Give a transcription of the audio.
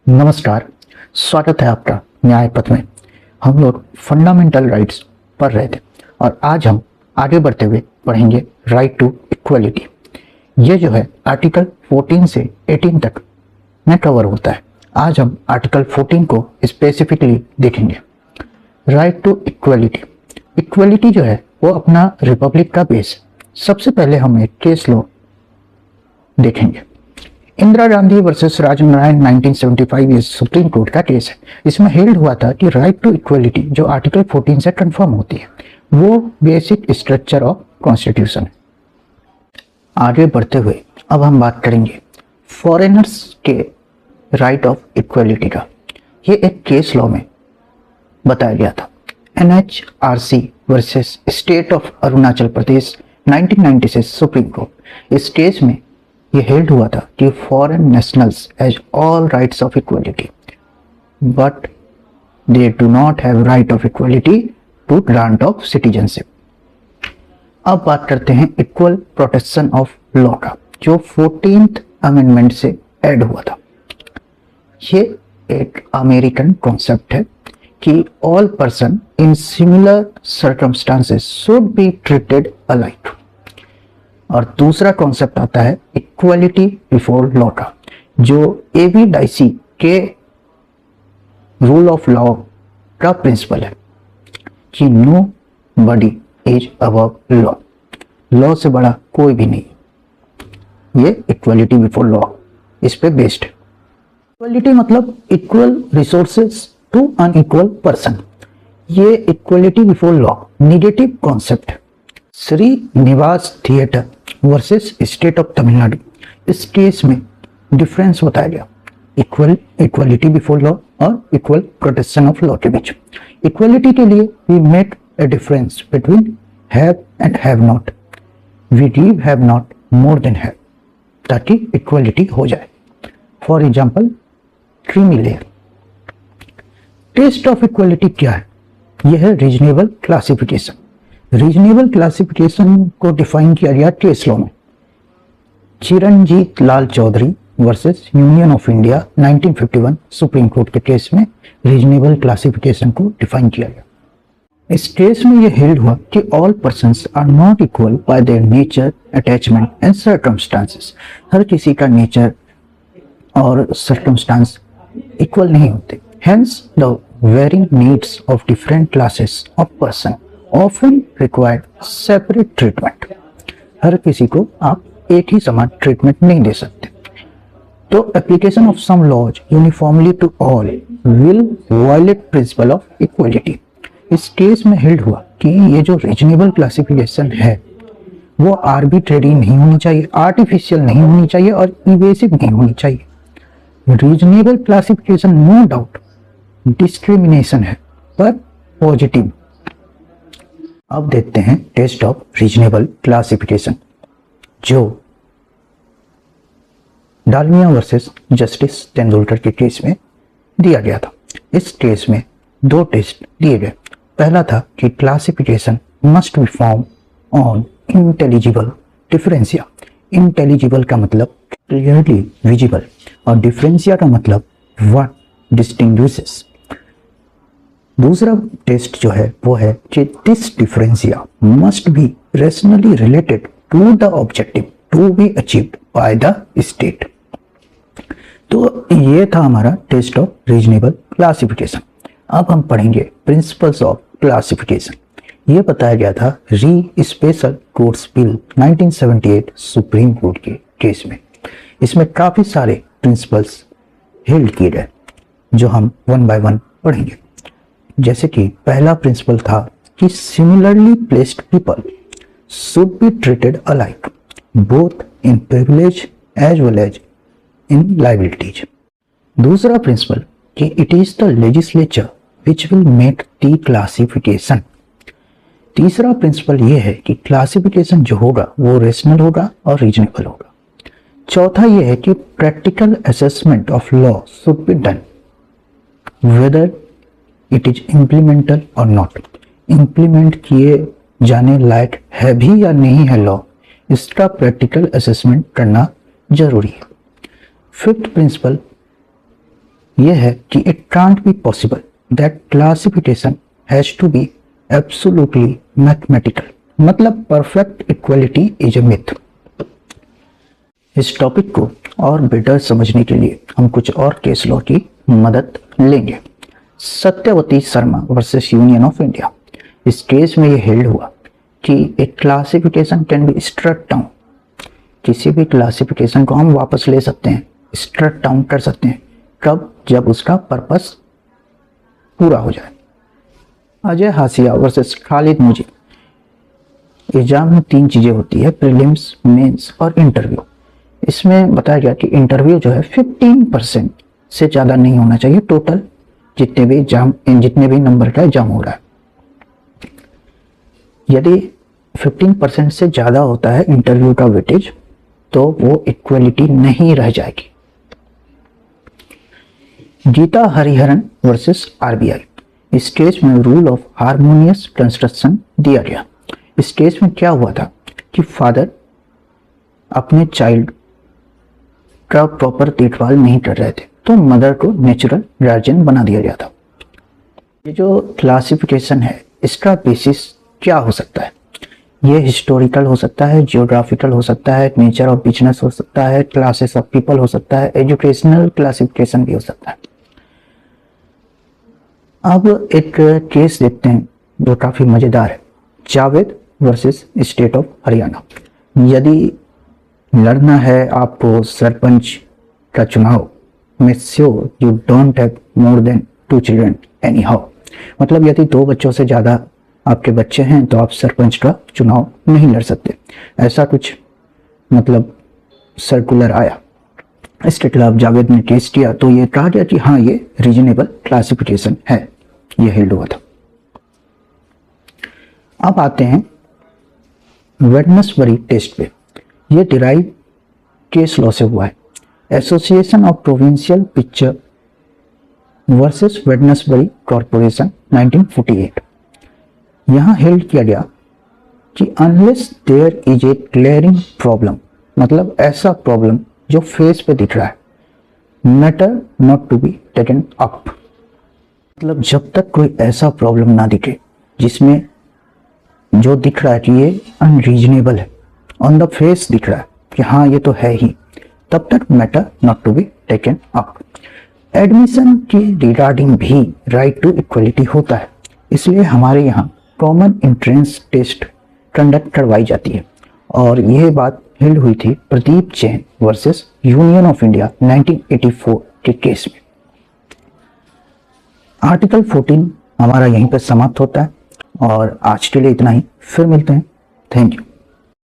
नमस्कार, स्वागत है आपका न्याय पथ में। हम लोग फंडामेंटल राइट्स पढ़ रहे थे और आज हम आगे बढ़ते हुए पढ़ेंगे राइट टू इक्वलिटी। ये जो है आर्टिकल 14 से 18 तक में कवर होता है। आज हम आर्टिकल 14 को स्पेसिफिकली देखेंगे। राइट टू इक्वलिटी, इक्वलिटी जो है वो अपना रिपब्लिक का बेस। सबसे पहले हम एक केस लॉ देखेंगे। इंदिरा गांधी वर्सेस राजीव नारायण 1975 ये सुप्रीम कोर्ट का केस है। इसमें हेल्ड हुआ था कि राइट टू इक्वलिटी जो आर्टिकल 14 से कंफर्म होती है वो बेसिक स्ट्रक्चर ऑफ कॉन्स्टिट्यूशन है। आगे बढ़ते हुए अब हम बात करेंगे फॉरेनर्स के राइट ऑफ इक्वलिटी का। ये एक केस लॉ में बताया गया था। NHRC versus state of Arunachal Pradesh 1996 supreme court. इस केस में ये हेल्ड हुआ था कि foreign nationals has all rights of equality but they do not have right of equality to grant of citizenship. अब बात करते हैं इक्वल प्रोटेक्शन ऑफ लॉ का, जो 14th अमेंडमेंट से ऐड हुआ था। ये एक अमेरिकन कॉन्सेप्ट है कि all person in similar circumstances should be treated alike. और दूसरा कॉन्सेप्ट आता है इक्वलिटी बिफोर लॉ का, जो एवी डाइसी के रूल ऑफ लॉ का प्रिंसिपल है कि nobody is above law, law से बड़ा कोई भी नहीं। ये इक्वलिटी बिफोर लॉ इस पे बेस्ड है। इक्वलिटी मतलब equal resources to unequal person. ये equality before law negative concept है। Srinivas theatre versus state of Tamil Nadu, इस केस में डिफरेंस बताया गया इक्वलिटी बिफोर लॉ और इक्वल प्रोटेक्शन ऑफ लॉ के बीच। इक्वलिटी के लिए we make a difference between have and have not. We give have not more than have ताकि इक्वलिटी हो जाए। For example creamy layer. Test of equality क्या है? यह है रीजनेबल क्लासिफिकेशन। रीजनेबल क्लासिफिकेशन को डिफाइन किया गया केस लॉ में। Chiranjit Lal Chowdhury versus union of India 1951 supreme court के केस में रीजनेबल क्लासिफिकेशन को डिफाइन किया गया। इस केस में यह हेल्ड हुआ कि all persons are not equal by their nature, attachment and circumstances. हर किसी का नेचर और सर्कमस्टांस इक्वल नहीं होते। Hence the varying needs of different classes of person often required separate treatment। हर किसी को आप एक ही समान ट्रीटमेंट नहीं दे सकते। तो application of some laws uniformly to all will violate principle of equality. इस केस में हेल्ड हुआ कि ये जो रीजनेबल क्लासिफिकेशन है वो आर्बिट्रेरी नहीं होनी चाहिए, आर्टिफिशियल नहीं होनी चाहिए और इवेसिव नहीं होनी चाहिए। Reasonable classification no doubt discrimination है पर पॉजिटिव। अब देखते हैं टेस्ट ऑफ रीजनेबल क्लासिफिकेशन, जो डालमिया वर्सेस जस्टिस तेंदुलकर के केस में दिया गया था। इस केस में दो टेस्ट दिए गए। पहला था कि classification must be form on intelligible differentia. Intelligible का मतलब क्लियरली विजिबल और डिफरेंशिया का मतलब व्हाट डिस्टिंग्विशेस। दूसरा टेस्ट जो है वो है कि this differentia must be rationally related to the objective to be achieved by the state. तो ये था हमारा टेस्ट ऑफ रीजनेबल क्लासिफिकेशन। अब हम पढ़ेंगे प्रिंसिपल्स ऑफ क्लासिफिकेशन। ये बताया गया था री special courts bill 1978 supreme court के केस में। इसमें काफी सारे प्रिंसिपल्स हेल्ड किए गए जो हम वन बाय वन पढ़ेंगे। जैसे कि पहला प्रिंसिपल था कि similarly placed people should be treated alike both in privilege as well as in liabilities. दूसरा प्रिंसिपल कि it is the legislature which will make the classification. तीसरा प्रिंसिपल यह है कि क्लासिफिकेशन जो होगा वो रेशनल होगा और रीजनेबल होगा। चौथा यह है कि practical assessment of law should be done whether it is implemental और नॉट। इम्प्लीमेंट किए जाने लायक है भी या नहीं है लॉ, इसका प्रैक्टिकल असेसमेंट करना जरूरी है। फिफ्थ प्रिंसिपल ये है कि it can't be possible that classification has to be absolutely mathematical, मतलब perfect equality is a myth. इस टॉपिक को और बेटर समझने के लिए हम कुछ और केस लॉ की मदद लेंगे। Satyavati Sharma versus union of India. इस केस में यह हेल्ड हुआ कि एक classification can be struck down, किसी भी क्लासिफिकेशन को हम वापस ले सकते हैं, स्ट्रक डाउन कर सकते हैं। कब? जब उसका पर्पस पूरा हो जाए। अजय हासिया वर्सेस खालिद मुजीब। एग्जाम में 3 चीजें होती है, प्रीलिम्स, मेंस और इंटरव्यू। इसमें बताया गया कि इंटरव्यू जो है 15% से ज़्यादा नहीं होना चाहिए टोटल जितने भी नंबर का एग्जाम हो रहा है। यदि 15% से ज़्यादा होता है इंटरव्यू का वेटेज तो वो इक्वलिटी नहीं रह जाएगी। Geeta Hariharan versus RBI. इस केस में रूल ऑफ हार्मोनियस कंस्ट्रक्शन दिया गया। इस केस में क्या हुआ था कि फादर अपने चाइल्ड का प्रॉपर देखभाल नहीं कर रहे थे, तो मदर को नेचुरल गार्जियन बना दिया गया था। ये जो क्लासिफिकेशन है इसका बेसिस क्या हो सकता है? ये हिस्टोरिकल हो सकता है, जियोग्राफिकल हो सकता है, नेचर ऑफ बिजनेस हो सकता है, क्लासेस ऑफ पीपल हो सकता है, एजुकेशनल क्लासिफिकेशन भी हो सकता है। अब एक केस देखते हैं जो काफी मजेदार है, Javed versus state of Haryana. यदि लड़ना है आपको सरपंच का चुनाव, make sure you don't have more than 2 children any how. मतलब यदि 2 बच्चों से ज़्यादा आपके बच्चे हैं तो आप सरपंच का चुनाव नहीं लड़ सकते। ऐसा कुछ मतलब सर्कुलर आया, इसके खिलाफ जावेद ने केस किया तो ये कहा गया कि हाँ ये रीजनेबल क्लासिफिकेशन है, ये हेल्ड हुआ था। अब आते हैं वेडनसबरी टेस्ट पे। ये डिराइव केस लॉ से हुआ है। Association of provincial picture versus Wednesbury corporation 1948। यहां हेल्ड किया गया कि unless there is a glaring problem, मतलब ऐसा प्रॉब्लम जो फेस पे दिख रहा है, matter not to be taken up. मतलब जब तक कोई ऐसा प्रॉब्लम ना दिखे जिसमें जो दिख रहा है कि ये अनरीजनेबल है, ऑन द फेस दिख रहा है कि हाँ ये तो है ही, तब तक matter not to be taken up. Admission के रिगार्डिंग भी राइट टू इक्वलिटी होता है, इसलिए हमारे यहाँ कॉमन एंट्रेंस टेस्ट कंडक्ट करवाई जाती है। और यह बात हेल्ड हुई थी Pradeep Jain versus union of India 1984 के केस में। आर्टिकल 14 हमारा यहीं पर समाप्त होता है और आज के लिए इतना ही। फिर मिलते हैं। Thank you.